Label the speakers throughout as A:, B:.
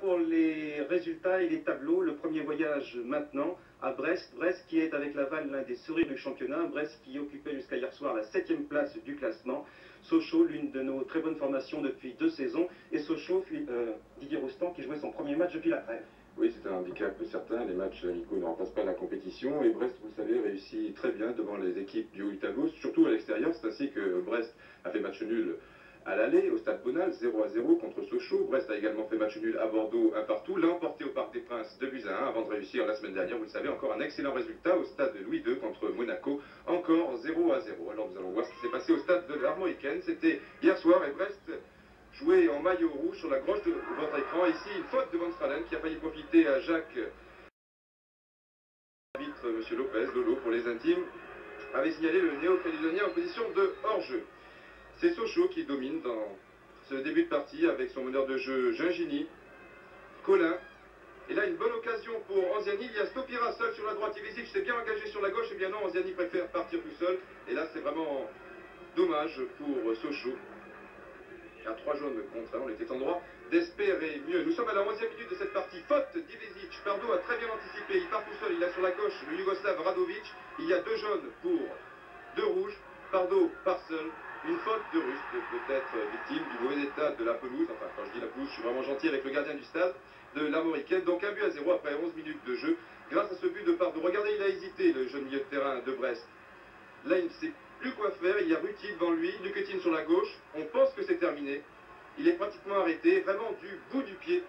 A: pour les résultats et les tableaux. Le premier voyage maintenant à Brest. Brest qui est avec Laval l'un des sourires du championnat. Brest qui occupait jusqu'à hier soir la 7e place du classement. Sochaux, l'une de nos très bonnes formations depuis 2 saisons. Et Sochaux, Didier Roustan qui jouait son premier match depuis la trêve.
B: Oui, c'est un handicap certain. Les matchs amicaux ne remplacent pas la compétition. Et Brest, vous le savez, réussit très bien devant les équipes du haut Itago, surtout à l'extérieur. C'est ainsi que Brest a fait match nul à l'aller au Stade Bonal, 0-0 contre Sochaux. Brest a également fait match nul à Bordeaux, 1 partout. L'a emporté au Parc des Princes 2-1 avant de réussir la semaine dernière, vous le savez, encore un excellent résultat au Stade Louis II contre Monaco, encore 0-0. Alors nous allons voir ce qui s'est passé au Stade de l'Armoricaine. C'était hier soir et Brest jouait en maillot rouge sur la gauche de votre écran. Ici, une faute de Van Stralen qui a failli profiter à Jacques. L'arbitre, M. Lopez, Lolo pour les intimes, avait signalé le néo-calédonien en position de hors-jeu. C'est Sochaux qui domine dans ce début de partie avec son meneur de jeu Gingini, Colin. Et là, une bonne occasion pour Anziani. Il y a Stopira seul sur la droite. Ivesic s'est bien engagé sur la gauche. Et bien non, Anziani préfère partir tout seul. Et là, c'est vraiment dommage pour Sochaux. À 3 jaunes contre, on était en droit d'espérer mieux. Nous sommes à la 11e minute de cette partie. Faute d'Ivesic. Pardo a très bien anticipé. Il part tout seul. Il a sur la gauche le Yougoslave Radovic. Il y a 2 jaunes pour 2 rouges. Pardo part seul. Une faute de Russe, peut-être victime du mauvais état de la pelouse. Enfin, quand je dis la pelouse, je suis vraiment gentil avec le gardien du stade de l'Armoricaine. Donc 1-0 après 11 minutes de jeu. Grâce à ce but de Pardo. Regardez, il a hésité, le jeune milieu de terrain de Brest. Là, il ne sait plus quoi faire. Il y a Ruti devant lui, Luquetine sur la gauche. On pense que c'est terminé. Il est pratiquement arrêté, vraiment du bout du pied.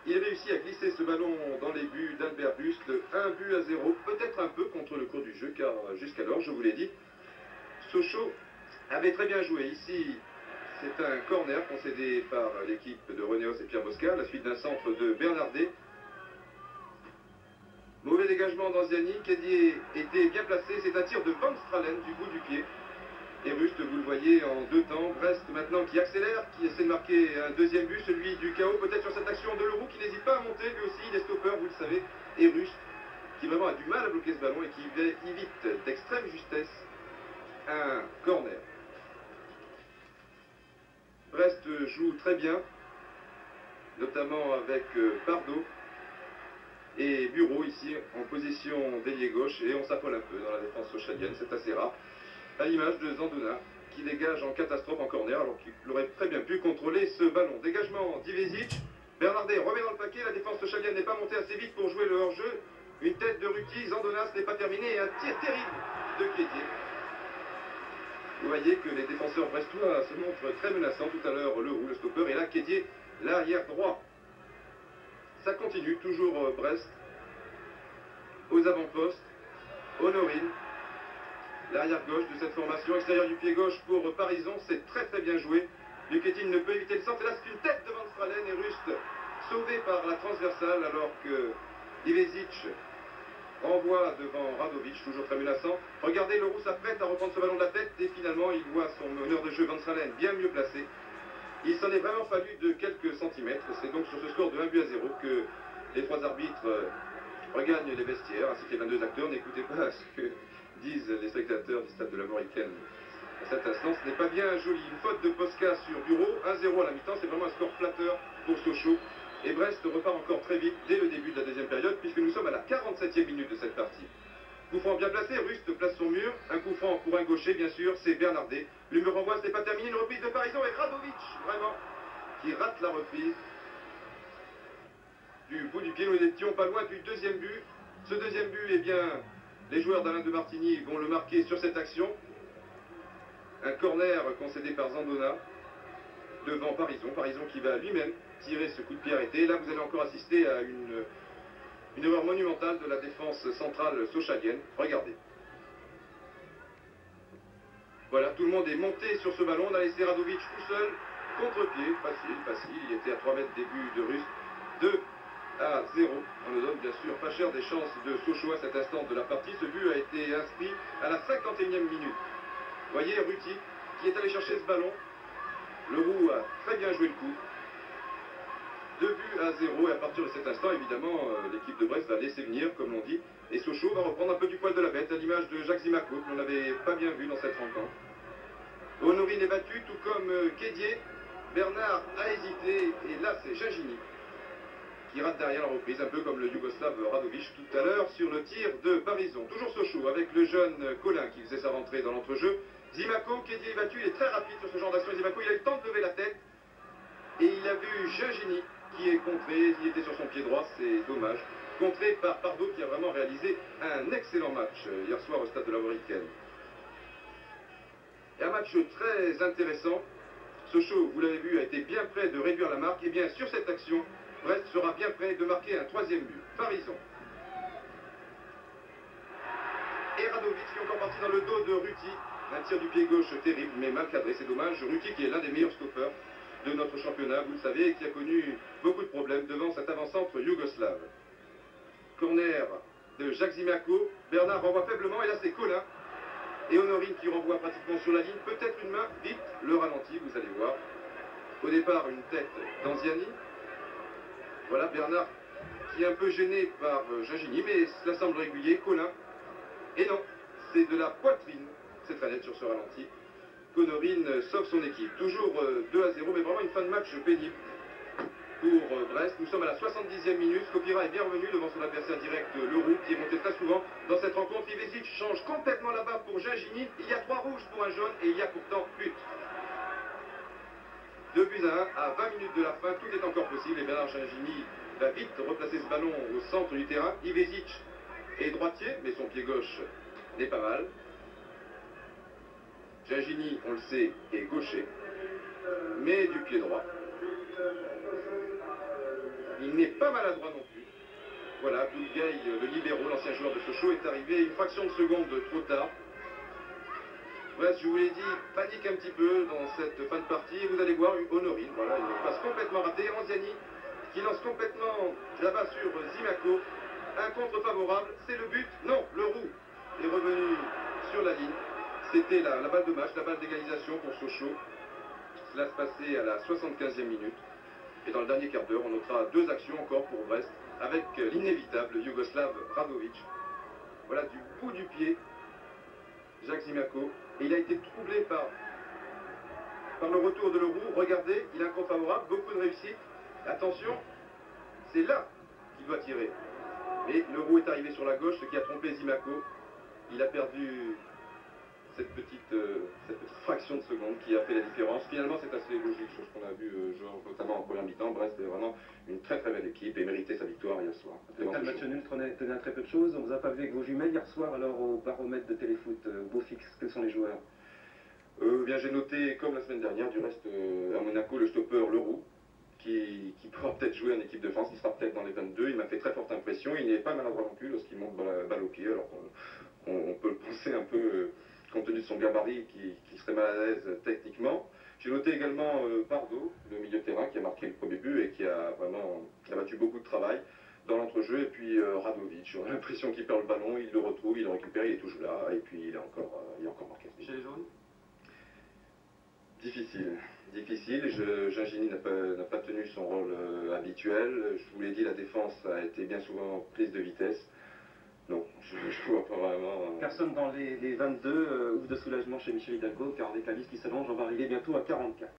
B: Il a réussi à glisser ce ballon dans les buts d'Albert Buste. 1-0, peut-être un peu contre le cours du jeu, car jusqu'alors, je vous l'ai dit, Sochaux avait très bien joué. Ici, c'est un corner concédé par l'équipe de Renéos et Pierre Bosca, à la suite d'un centre de Bernardet. Mauvais dégagement d'Anziani, Kédier était bien placé, c'est un tir de Van Stralen du bout du pied. Et Rust, vous le voyez, en 2 temps. Brest maintenant qui accélère, qui essaie de marquer un deuxième but, celui du chaos, peut-être sur cette action de Leroux qui n'hésite pas à monter, lui aussi, il est stoppeur, vous le savez. Et Rust, qui vraiment a du mal à bloquer ce ballon et qui évite d'extrême justesse un corner. Brest joue très bien, notamment avec Pardo et Bureau ici en position d'ailier gauche, et on s'affole un peu dans la défense sochalienne, c'est assez rare, à l'image de Zandona qui dégage en catastrophe en corner alors qu'il aurait très bien pu contrôler ce ballon. Dégagement d'Ivesic, Bernardet remet dans le paquet, la défense sochalienne n'est pas montée assez vite pour jouer le hors-jeu, une tête de Ruti, Zandona, ce n'est pas terminé, et un tir terrible de Kédier. Vous voyez que les défenseurs brestois se montrent très menaçants. Tout à l'heure, Leroux, le stopper, et là, Kédier, l'arrière droit. Ça continue, toujours Brest. Aux avant-postes, Honorine, l'arrière gauche de cette formation. Extérieur du pied gauche pour Parison, c'est très très bien joué. Luquetine ne peut éviter le centre, et là c'est une tête de Van Stralen, et Rust sauvé par la transversale, alors que Ivesic renvoie devant Radovic, toujours très menaçant. Regardez, Leroux s'apprête à reprendre ce ballon de la tête et finalement il voit son meneur de jeu Van Stralen bien mieux placé. Il s'en est vraiment fallu de quelques centimètres. C'est donc sur ce score de 1-0 que les 3 arbitres regagnent les vestiaires, ainsi que les 22 acteurs. N'écoutez pas ce que disent les spectateurs du stade de l'Armoricaine à cet instant. Ce n'est pas bien joli. Une faute de Posca sur Bureau, 1-0 à la mi-temps. C'est vraiment un score flatteur pour Sochaux. Et Brest repart encore très vite dès le début de la deuxième période, puisque nous sommes à la 47e minute de cette partie. Coup franc bien placé, Rust place son mur, un coup franc pour un gaucher bien sûr, c'est Bernardet. Le mur renvoie, ce n'est pas terminé, une reprise de Parison et Radovic, vraiment, qui rate la reprise. Du bout du pied, nous étions pas loin du deuxième but. Ce deuxième but, eh bien, les joueurs d'Alain de Martigny vont le marquer sur cette action. Un corner concédé par Zandona devant Parison, Parison qui va lui-même tirer ce coup de pied arrêté. Et là, vous allez encore assister à une erreur monumentale de la défense centrale sochalienne. Regardez. Voilà, tout le monde est monté sur ce ballon. On a laissé Radovic tout seul, contre-pied. Facile. Il était à 3 mètres des buts de Rust. 2-0. On ne donne bien sûr pas cher des chances de Sochaux à cet instant de la partie. Ce but a été inscrit à la 51e minute. Voyez Ruti qui est allé chercher ce ballon. Leroux a très bien joué le coup. 2-0, et à partir de cet instant, évidemment, l'équipe de Brest va laisser venir, comme l'on dit, et Sochaux va reprendre un peu du poil de la bête, à l'image de Jacques Zimaco, que l'on n'avait pas bien vu dans cette rencontre. Honorine est battu, tout comme Kédier. Bernard a hésité, et là c'est Gingini qui rate derrière la reprise, un peu comme le Yougoslave Radovic tout à l'heure sur le tir de Parison. Toujours Sochaux avec le jeune Colin qui faisait sa rentrée dans l'entrejeu. Zimako qui est battu, il est très rapide sur ce genre d'action. Zimako, il a eu le temps de lever la tête et il a vu Gingini qui est contré, il était sur son pied droit, c'est dommage. Contré par Pardo qui a vraiment réalisé un excellent match hier soir au stade de la Mauricaine. Et un match très intéressant. Sochaux, vous l'avez vu, a été bien près de réduire la marque. Et bien sur cette action, Brest sera bien près de marquer un troisième but. Parison. Et Radovic qui est encore parti dans le dos de Ruti. Un tir du pied gauche terrible mais mal cadré, c'est dommage. Ruti qui est l'un des meilleurs stoppeurs de notre championnat, vous le savez, et qui a connu beaucoup de problèmes devant cet avant-centre yougoslave. Corner de Jacques Zimako. Bernard renvoie faiblement et là c'est Colin. Et Honorine qui renvoie pratiquement sur la ligne, peut-être une main, vite, le ralenti, vous allez voir. Au départ, une tête d'Anziani. Voilà Bernard qui est un peu gêné par Gingini, mais cela semble régulier. Colin. Et non, c'est de la poitrine, c'est très net sur ce ralenti, qu'Honorine sauve son équipe. Toujours 2-0, mais vraiment une fin de match pénible pour Brest. Nous sommes à la 70e minute. Skopira est bien revenu devant son adversaire direct, Leroux, qui est monté très souvent dans cette rencontre. Ivesic change complètement la barre pour Gingini. Il y a 3 rouges pour un jaune et il y a pourtant but. 2 buts à 1 à 20 minutes de la fin. Tout est encore possible et Bernard Gingini va vite replacer ce ballon au centre du terrain. Ivesic est droitier, mais son pied gauche n'est pas mal. Gingini, on le sait, est gaucher, mais du pied droit. Il n'est pas maladroit non plus. Voilà, Boulgaï, le libéraux, l'ancien joueur de Sochaux, est arrivé une fraction de seconde trop tard. Bref, je vous l'ai dit, panique un petit peu dans cette fin de partie. Vous allez voir Honorine, voilà, une passe complètement ratée. Anziani qui lance complètement là-bas sur Zimako. Un contre favorable, c'est le but. Non, Leroux est revenu sur la ligne. C'était la balle de match, la balle d'égalisation pour Sochaux. Cela se passait à la 75e minute. Et dans le dernier quart d'heure, on notera 2 actions encore pour Brest, avec l'inévitable Yougoslave Radovic. Voilà, du bout du pied, Jacques Zimako. Et il a été troublé par le retour de Leroux. Regardez, il a un contre favorable, beaucoup de réussite. Attention, c'est là qu'il doit tirer. Mais Leroux est arrivé sur la gauche, ce qui a trompé Zimako. Il a perdu cette petite fraction de seconde qui a fait la différence. Finalement, c'est assez logique, chose qu'on a vu notamment en première mi-temps. Brest est vraiment une très très belle équipe et méritait sa victoire hier soir.
A: Le match nul tenait à très peu de choses. On ne vous a pas vu avec vos jumelles hier soir, alors au baromètre de Téléfoot, beau fixe, quels sont les joueurs?
B: Bien, j'ai noté, comme la semaine dernière, du reste, à Monaco, le stopper Leroux, qui pourra peut-être jouer en équipe de France, il sera peut-être dans les 22. Il m'a fait très forte impression. Il n'est pas maladroit non plus lorsqu'il monte balle au pied, alors on peut le penser un peu, compte tenu de son gabarit, qui serait mal à l'aise techniquement. J'ai noté également Pardo, le milieu de terrain, qui a marqué le premier but et qui a battu beaucoup de travail dans l'entrejeu. Et puis Radovic, on a l'impression qu'il perd le ballon, il le retrouve, il le récupère, il est toujours là, et puis il a encore marqué.
A: Chez les jaunes?
B: Difficile. Gingini n'a pas tenu son rôle habituel. Je vous l'ai dit, la défense a été bien souvent prise de vitesse. Non, je ne vois pas vraiment.
A: Personne dans les 22, ouf de soulagement chez Michel Hidalgo, car avec la liste qui s'allonge, on va arriver bientôt à 44.